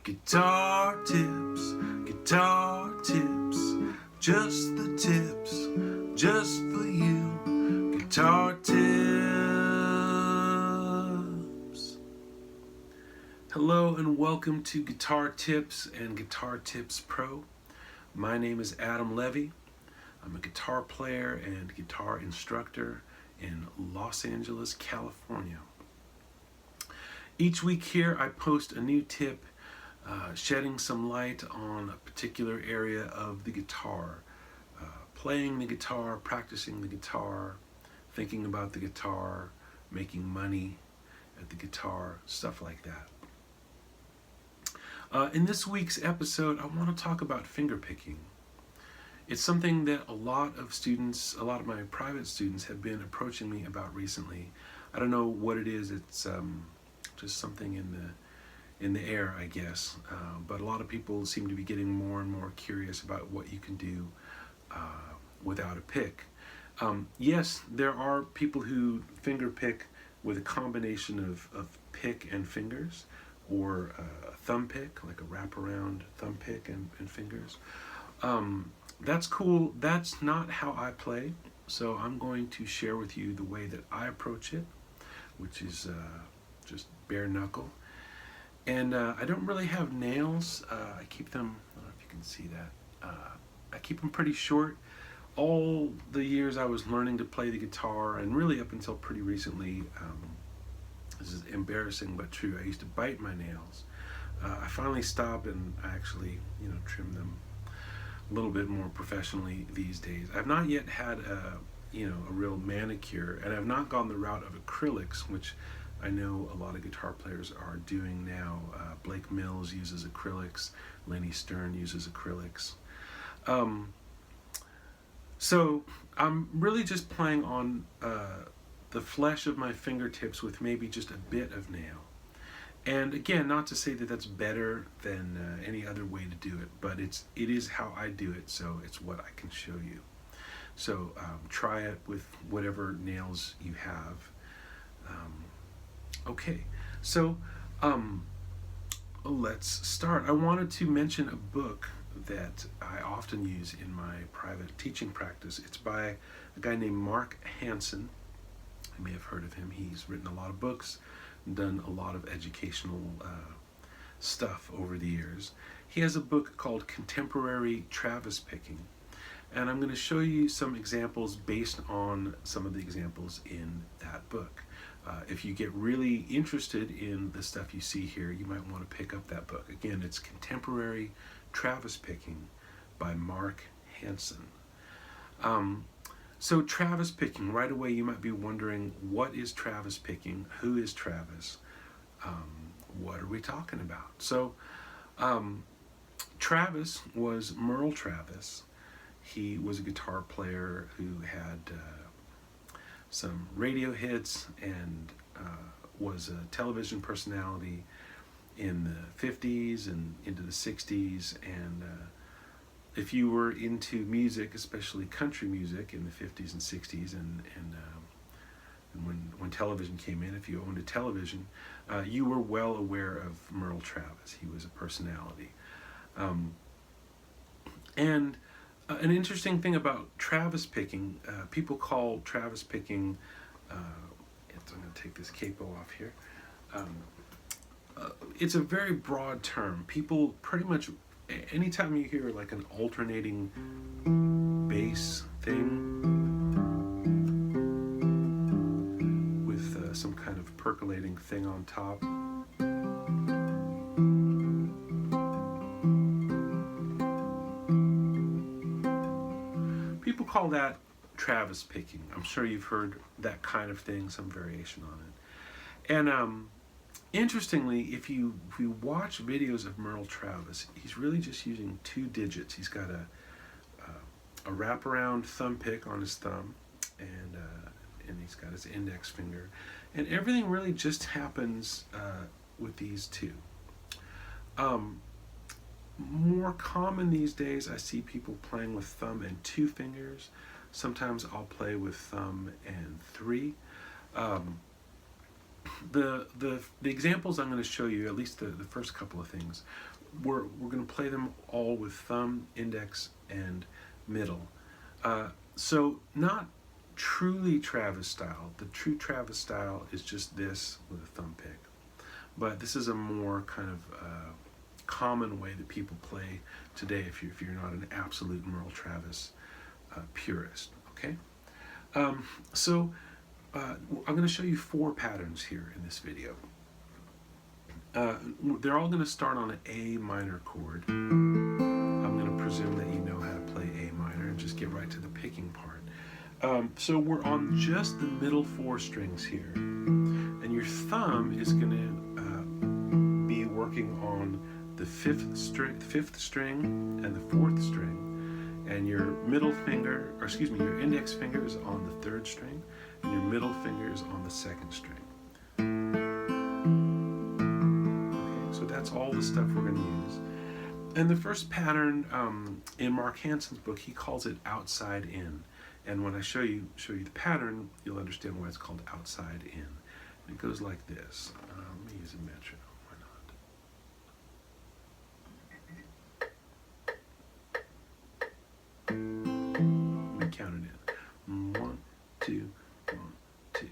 Guitar tips, just the tips, just for you. Guitar tips. Hello and welcome to Guitar Tips and Guitar Tips Pro. My name is Adam Levy. I'm a guitar player and guitar instructor in Los Angeles, California. Each week here I post a new tip shedding some light on a particular area of the guitar. Playing the guitar, practicing the guitar, thinking about the guitar, making money at the guitar, stuff like that. In this week's episode, I want to talk about fingerpicking. It's something that a lot of my private students have been approaching me about recently. I don't know what it is. It's just something in the air, I guess. But a lot of people seem to be getting more and more curious about what you can do without a pick. Yes, there are people who finger pick with a combination of pick and fingers, or a thumb pick, like a wraparound thumb pick and fingers. That's cool. That's not how I play. So I'm going to share with you the way that I approach it, which is just bare knuckle. And I don't really have nails. I keep them, I don't know if you can see that. I keep them pretty short. All the years I was learning to play the guitar, and really up until pretty recently, this is embarrassing but true, I used to bite my nails. I finally stopped and I actually, trim them a little bit more professionally these days. I've not yet had a real manicure, and I've not gone the route of acrylics, which I know a lot of guitar players are doing now. Blake Mills uses acrylics. Lenny Stern uses acrylics. So I'm really just playing on the flesh of my fingertips with maybe just a bit of nail. And again, not to say that that's better than any other way to do it, but it is how I do it, so it's what I can show you. So try it with whatever nails you have. Okay, so let's start. I wanted to mention a book that I often use in my private teaching practice. It's by a guy named Mark Hansen. You may have heard of him. He's written a lot of books, done a lot of educational stuff over the years. He has a book called Contemporary Travis Picking, and I'm going to show you some examples based on some of the examples in that book. If you get really interested in the stuff you see here, you might want to pick up that book. Again, it's Contemporary Travis Picking by Mark Hansen. So Travis picking, right away you might be wondering, what is Travis picking? Who is Travis? What are we talking about? So Travis was Merle Travis. He was a guitar player who had some radio hits and was a television personality in the 50s and into the 60s. And if you were into music, especially country music in the 50s and 60s, and when television came in, if you owned a television, you were well aware of Merle Travis. He was a personality. And an interesting thing about Travis picking, people call Travis picking, I'm going to take this capo off here, it's a very broad term. People pretty much, anytime you hear like an alternating bass thing with some kind of percolating thing on top, people call that Travis picking. I'm sure you've heard that kind of thing, some variation on it. And interestingly, if you watch videos of Merle Travis, he's really just using two digits. He's got a wraparound thumb pick on his thumb, and he's got his index finger, and everything really just happens with these two. More common these days, I see people playing with thumb and two fingers. Sometimes I'll play with thumb and three. the examples I'm going to show you, at least the first couple of things, we're going to play them all with thumb, index, and middle. So not truly Travis style. The true Travis style is just this with a thumb pick. But this is a more kind of common way that people play today if you're not an absolute Merle Travis purist. Okay? So I'm going to show you 4 patterns here in this video. They're all going to start on an A minor chord. I'm going to presume that you know how to play A minor and just get right to the picking part. So we're on just the middle 4 strings here, and your thumb is going to be working on the 5th string and the 4th string, and your middle finger, or excuse me, your index finger is on the 3rd string, and your middle finger is on the 2nd string. Okay, so that's all the stuff we're going to use. And the first pattern in Mark Hansen's book, he calls it outside in. And when I show you the pattern, you'll understand why it's called outside in. And it goes like this. Let me use a metronome. Why not? Let me count it in. 1, 2, 1, 2.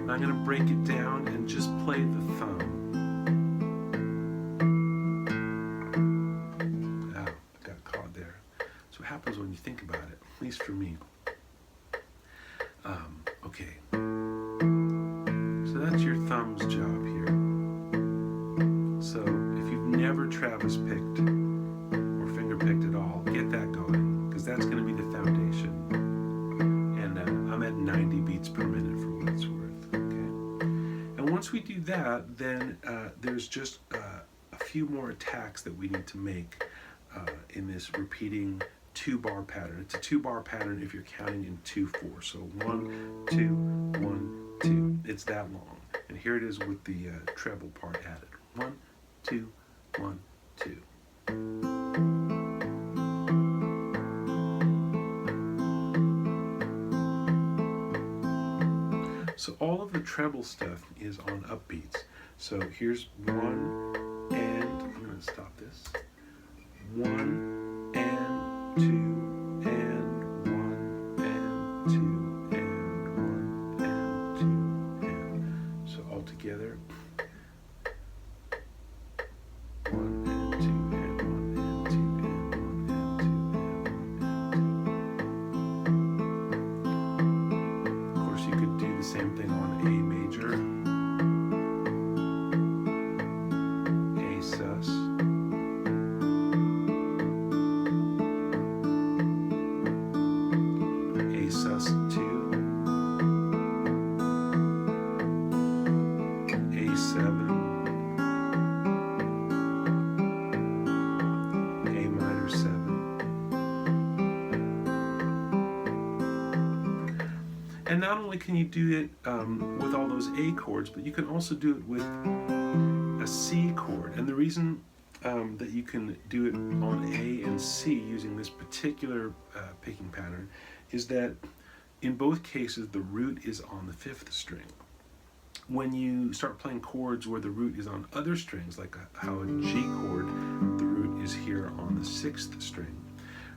Now I'm going to break it down and just play the thumb. Happens when you think about it, at least for me. Okay, so that's your thumb's job here. So if you've never Travis picked or finger picked at all, get that going, because that's going to be the foundation. And I'm at 90 beats per minute for what it's worth. Okay, and once we do that, then there's just a few more attacks that we need to make in this repeating 2-bar pattern. It's a 2-bar pattern if you're counting in 2/4. So 1, 2, 1, 2. It's that long. And here it is with the treble part added. 1, 2, 1, 2. So all of the treble stuff is on upbeats. So here's 1 and I'm going to stop this. 1 and 2 and 1 and 2 and 1 and 2 and so all together 1 and 2 and 1 and 2 and 1 and 2 and 1 and 2. Of course, you could do the same thing on A major, A sus, sus 2, A7, A minor 7. And not only can you do it with all those A chords, but you can also do it with a C chord. And the reason that you can do it on A and C using this particular picking pattern is that in both cases the root is on the 5th string. When you start playing chords where the root is on other strings, like how a G chord, the root is here on the 6th string,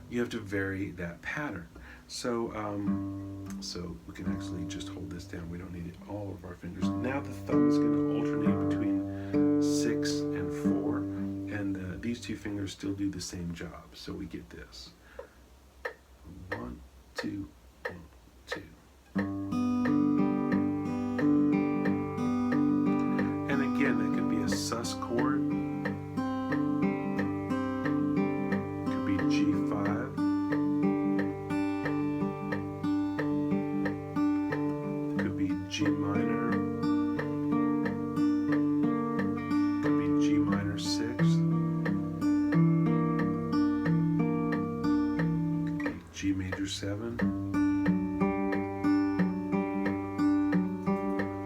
you have to vary that pattern. So so we can actually just hold this down. We don't need all of our fingers. Now the thumb is going to alternate between 6 and 4, and these 2 fingers still do the same job. So we get this. 1, 2, 1, 2. And again, that could be a sus chord. It could be G5. It could be G minor. It could be G minor 6. It could be G major 7.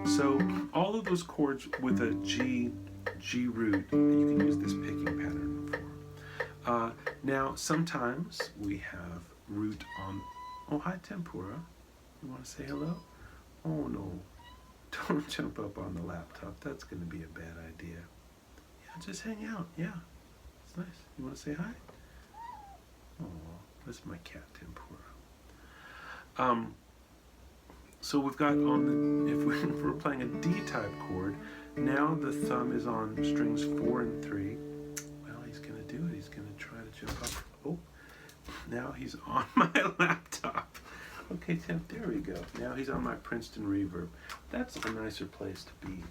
So all of those chords with a G root, you can use this picking pattern for. Now sometimes we have root on... Oh, hi, Tempura. You want to say hello? Oh, no. Don't jump up on the laptop. That's going to be a bad idea. Yeah, just hang out. Yeah. It's nice. You want to say hi? Oh, that's my cat, Tempura. So we've got on the... If we're playing a D-type chord, now the thumb is on strings 4 and 3. Well, he's going to do it. He's going to try to jump up. Oh, now he's on my laptop. Okay, Tim, there we go. Now he's on my Princeton Reverb. That's a nicer place to be.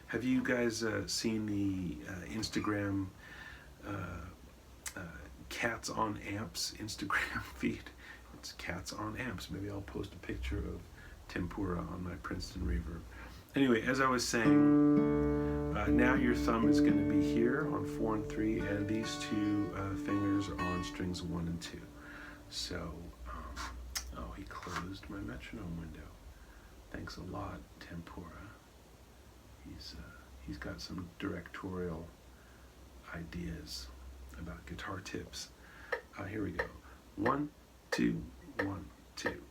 Have you guys seen the Instagram Cats on Amps Instagram feed? It's Cats on Amps. Maybe I'll post a picture of Tempura on my Princeton Reverb. Anyway, as I was saying, now your thumb is going to be here on 4 and 3, and these two fingers are on strings 1 and 2. So, oh, he closed my metronome window. Thanks a lot, Tempura. He's got some directorial ideas about guitar tips. Here we go. 1, 2, 1, 2.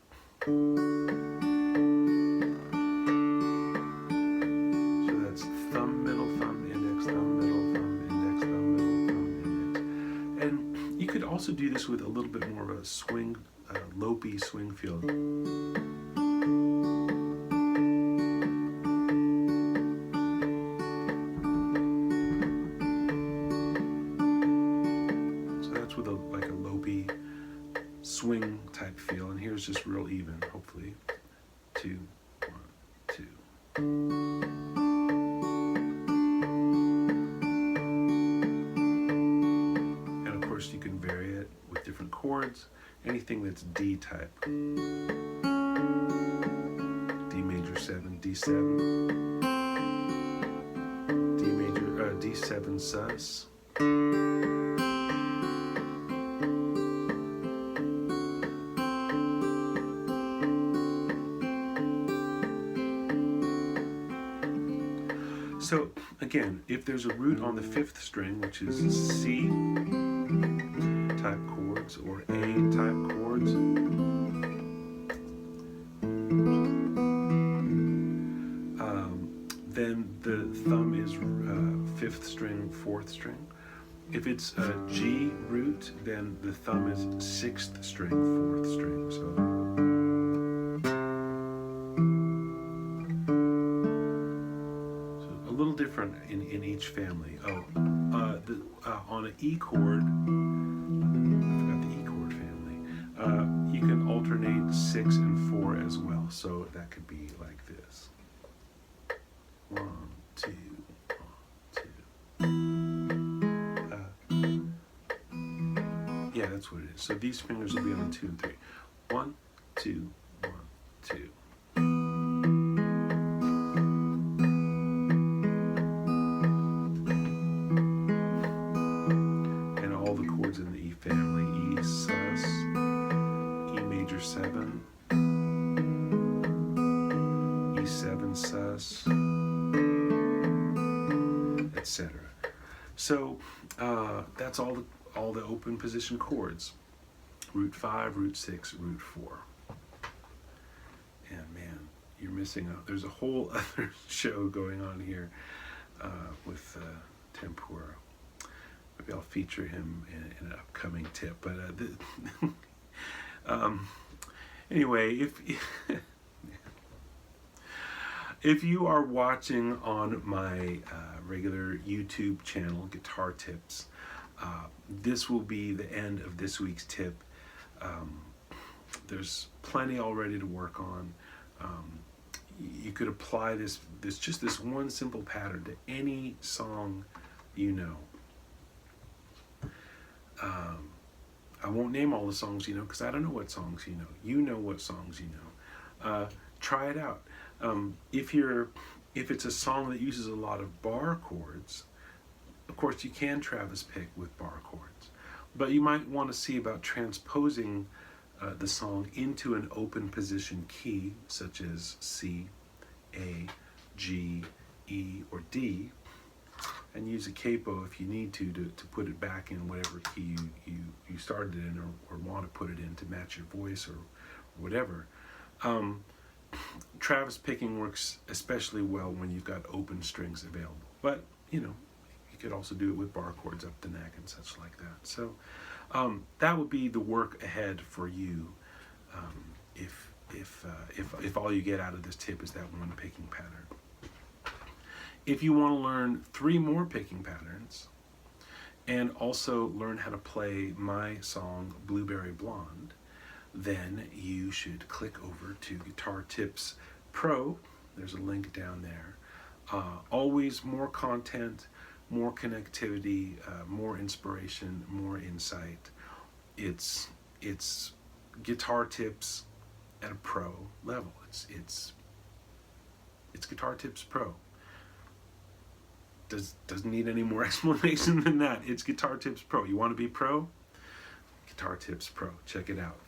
So that's thumb, middle, thumb, index, thumb, middle, thumb, index, thumb, middle, thumb, index. And you could also do this with a little bit more of a swing, lopey swing feel. With like a lopey swing type feel, and here's just real even, hopefully. 2, 1, 2. And of course you can vary it with different chords. Anything that's D type. D major 7, D7, D major, D7 sus. So again, if there's a root on the 5th string, which is C type chords or A type chords, then the thumb is 5th string, 4th string. If it's a G root, then the thumb is 6th string, 4th string. So. Different in each family. On an E chord, I forgot the E chord family, you can alternate 6 and 4 as well. So that could be like this. 1, 2, 1, 2. Yeah, that's what it is. So these fingers will be on 2 and 3. 1, 2, 1, 2. In the E family, E sus, E major 7, E7 sus, etc. So that's all the open position chords. Root 5, root 6, root 4. And man, you're missing out. There's a whole other show going on here with Tempura. Maybe I'll feature him in an upcoming tip. But anyway, if you are watching on my regular YouTube channel, Guitar Tips, this will be the end of this week's tip. There's plenty already to work on. You could apply this one simple pattern to any song you know. I won't name all the songs you know because I don't know what songs you know. You know what songs you know. Try it out. If it's a song that uses a lot of bar chords, of course you can Travis pick with bar chords, but you might want to see about transposing the song into an open position key such as C, A, G, E, or D, and use a capo if you need to put it back in whatever key you started in, or want to put it in to match your voice or whatever. Travis picking works especially well when you've got open strings available, but you could also do it with bar chords up the neck and such like that. So that would be the work ahead for you, if all you get out of this tip is that one picking pattern. If you want to learn 3 more picking patterns and also learn how to play my song Blueberry Blonde, then you should click over to Guitar Tips Pro. There's a link down there. Always more content, more connectivity, more inspiration, more insight. It's guitar tips at a pro level. It's Guitar Tips Pro. Doesn't need any more explanation than that. It's Guitar Tips Pro. You want to be pro? Guitar Tips Pro. Check it out.